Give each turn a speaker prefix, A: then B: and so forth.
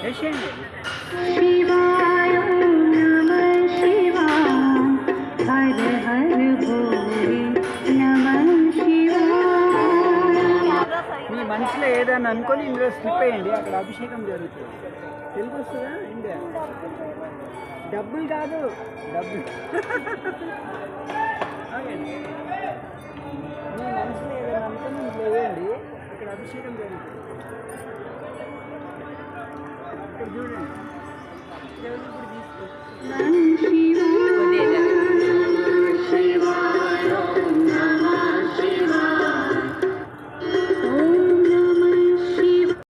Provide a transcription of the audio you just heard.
A: వేసేయండి.
B: शिवाय नमः शिवाय हर हर भोले नमः शिवाय।
A: మీ మనసులో ఏదైనా అనుకొని ఇందులో స్లిప్ వేయండి, అక్కడ అభిషేకం జరుగుతుంది. తెలుగు వస్తుందా? ఇండియా డబ్బులు కాదు, డబ్బులు. ఆగండి. మీ మనసులో ఏదైనా అనుకొని ఇందులో వేయండి, ఇక్కడ అభిషేకం జరుగుతుంది. ఇక్కడ చూడండి, దేవుడు ఇప్పుడు తీసుకొచ్చి
B: शिवाय